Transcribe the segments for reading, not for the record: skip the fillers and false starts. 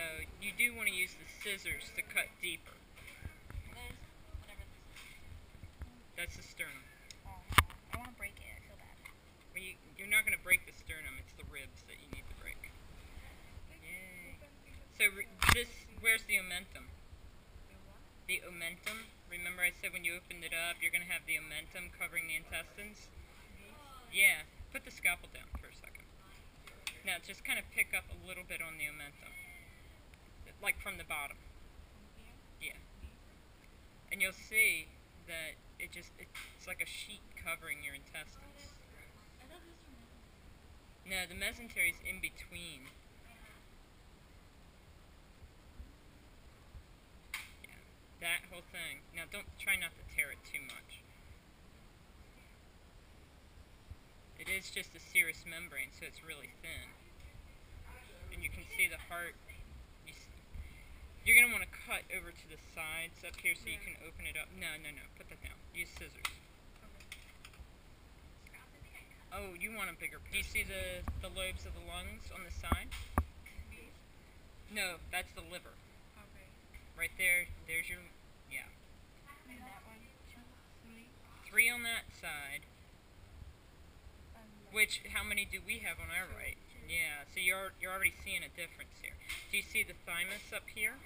So you do want to use the scissors to cut deeper. That's the sternum. Oh, I want to break it. I feel bad. Well, you're not going to break the sternum. It's the ribs that you need to break. Yay. So where's the omentum? The omentum. Remember I said when you opened it up, you're going to have the omentum covering the intestines? Yeah. Put the scalpel down for a second. Now just kind of pick up a little bit on the omentum. Like from the bottom. Yeah. And you'll see that it's like a sheet covering your intestines. No, the mesentery is in between. Yeah, that whole thing. Now try not to tear it too much. It is just a serous membrane, so it's really thin. And you can see the heart. You're going to want to cut over to the sides up here so you can open it up. No, put that down. Use scissors. Oh, you want a bigger piece. Do you see the lobes of the lungs on the side? No, that's the liver. Okay. Right there, there's your, yeah. And that one, 3 on that side. Which, how many do we have on our right? Yeah, so you're already seeing a difference here. Do you see the thymus up here?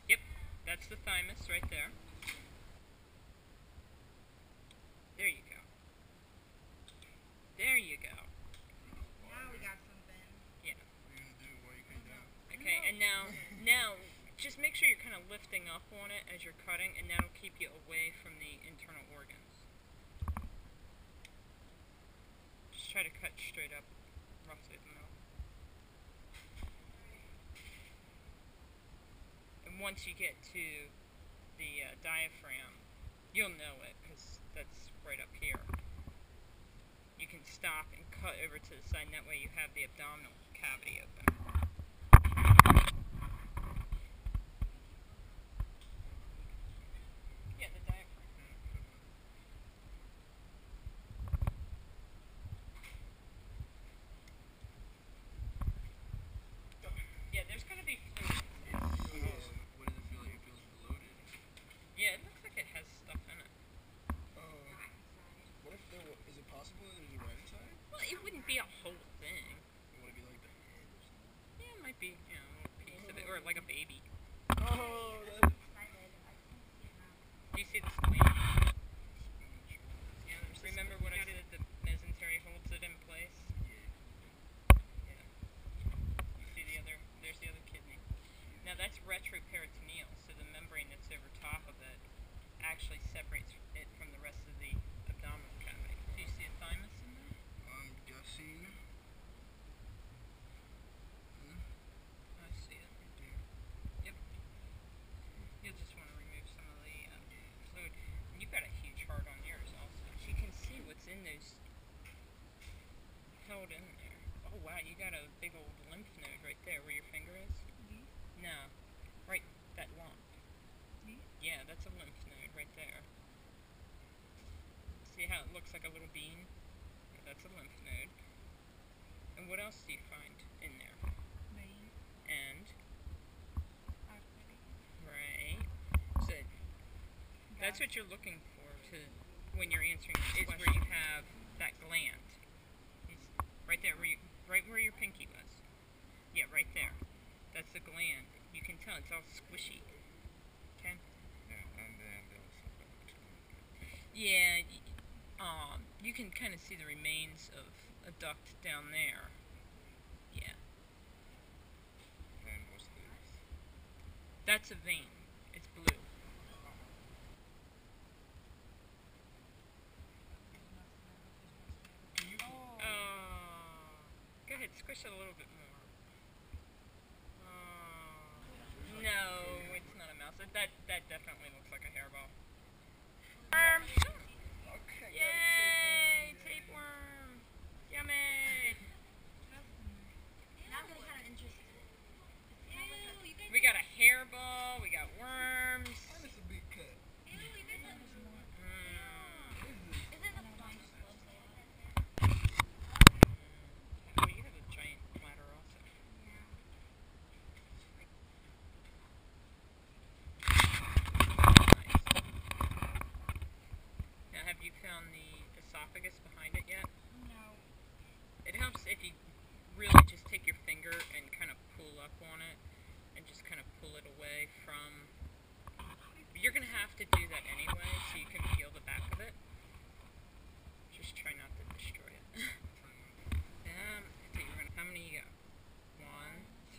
Yep, that's the thymus right there. There you go. There you go. Now we got something. Yeah. What are you going to do while you come down? Okay, and now, just make sure you're kind of lifting up on it as you're cutting, and that'll keep you away from the internal organs. Just try to cut straight up, roughly the middle. And once you get to the diaphragm, you'll know it, because that's right up here. You can stop and cut over to the side, and that way you have the abdominal cavity open. Yeah, the diaphragm. Yeah, there's going to be fluid. What does it feel like? It feels bloated. Yeah, it looks like it has stuff in it. What if is it possible that there's a rat inside? Well, it wouldn't be a whole thing. Would it be like the head or something? Yeah, it might be, a little piece of it, or like a baby. Oh, that's Do you see the spleen? Yeah, remember what I said, the mesentery holds it in place? Yeah. You see there's the other kidney. Now that's retroperitoneal, so the membrane that's over top of it actually separates it from the rest of the abdominal cavity. Do you see a thymus in there? I'm guessing. I see it. Yep. You'll just want to remove some of the fluid. And you've got a huge heart on yours also. You can see what's in those, held in there. Oh wow, you got a big old lymph node right there where your finger is? No. Right, that lump. Yeah, that's a lymph node right there. See how it looks like a little bean? Yeah, that's a lymph node. And what else do you find in there? And? Right. So, that's what you're looking for when you're answering this is where you have that gland. It's right there, right where your pinky was. Yeah, right there. That's the gland. You can tell it's all squishy. Okay? Yeah, and then there was something between. Yeah, you can kind of see the remains of a duct down there. Yeah. And what's this? That's a vein. It's blue. Go ahead, squish it a little bit more. No, it's not a mouse. That definitely looks like a hairball. Worm! Okay. Yay! Tapeworm! Yummy! Now I'm getting kind of interested. We got a hairball, we got worms. And it's a big cut. Oh, you have a giant esophagus behind it yet? No. It helps if you really just take your finger and kind of pull up on it and just kind of pull it away from... You're going to have to do that anyway so you can feel the back of it. Just try not to destroy it. How many you got? 1,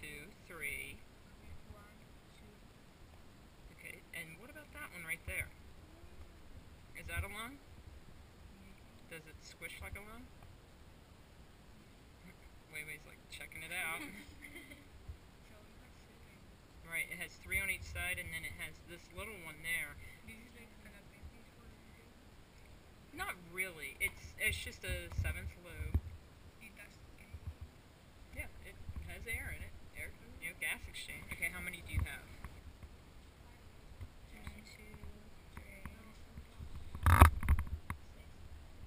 2, 3. 1, 2. Okay, and what about that one right there? Is that a lung? Does it squish like a lung? Weiwei's like checking it out. So we got 7. Right, it has 3 on each side, and then it has this little one there. Did you like fill up empties for it? Not really. It's just a 7th lobe. Yeah, it has air in it. Air, gas exchange. Okay, how many do you have? 1, 2, 3, 6.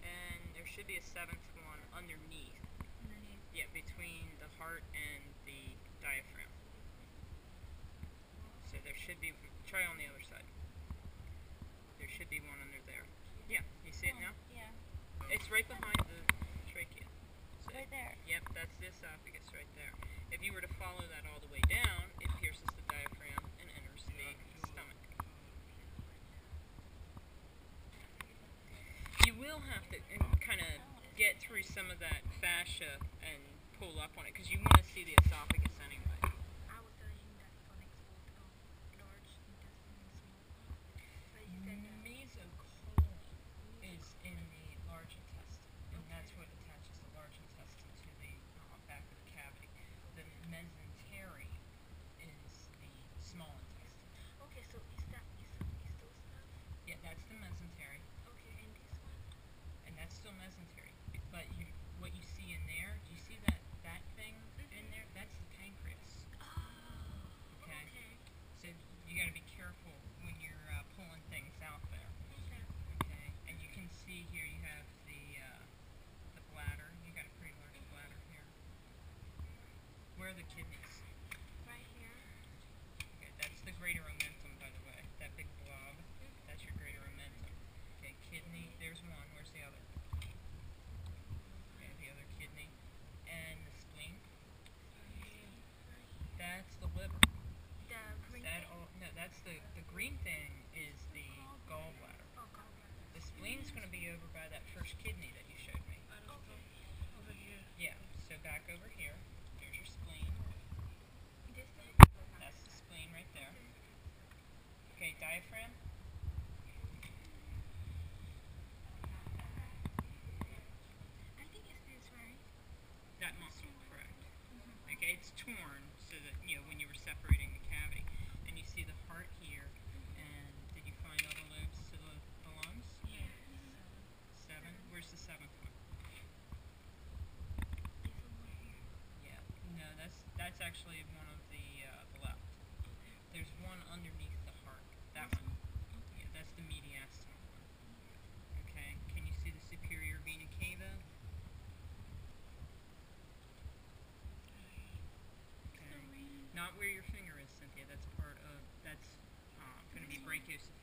And there should be a 7th one underneath. Underneath. Yeah, between the heart and the diaphragm. So there should be, try on the other side. There should be one under there. Yeah, you see it now? Yeah. It's right behind the trachea. So, Right there. Yep, that's the esophagus right there. If you were to follow that all the way down, it pierces the diaphragm and enters the stomach. You will have to kind of get through some of that fascia and pull up on it because you want to see the esophagus anyway. I was studying that phonics both large intestine and small. But you said that. Mesocolon is in the large intestine, and that's what attaches the large intestine to the back of the cavity. The mesentery is the small intestine. Okay, so is those stuff? Yeah, that's the mesentery, Okay, and this one? and that's still mesentery. But what you see in there, do you see that thing in there? That's the pancreas. Oh. Okay. Okay. So you got to be careful when you're pulling things out there. Okay. Okay, and you can see here you have the bladder. You got a pretty large bladder here. Where are the kidneys? Right here. Okay, that's the greater omentum, by the way. That big blob, that's your greater omentum. Okay, kidney, there's one. Where's the other? Okay, the other kidney. And the spleen. That's the liver. The green That thing? all, no, that's the green thing is the gallbladder. Oh, gallbladder. The spleen's going to be over by that first kidney that you showed me. Okay. Over here. Yeah, so back over here. There's your spleen. This thing? That's the spleen right there. Okay, diaphragm. I think it's this, right? That muscle, correct. Okay, it's torn so that, when you were separating the cavity. And you see the heart here. And did you find all the lobes to the lungs? Yeah. 7. Where's the 7th one? This one right here. Yeah. No, that's actually one of the left. There's one underneath the heart. That one. Yeah, that's the mediastinal one. Okay. Can you see the superior vena cava? Okay. Not where your finger is, Cynthia. That's part of, that's going to be brachiocephaly.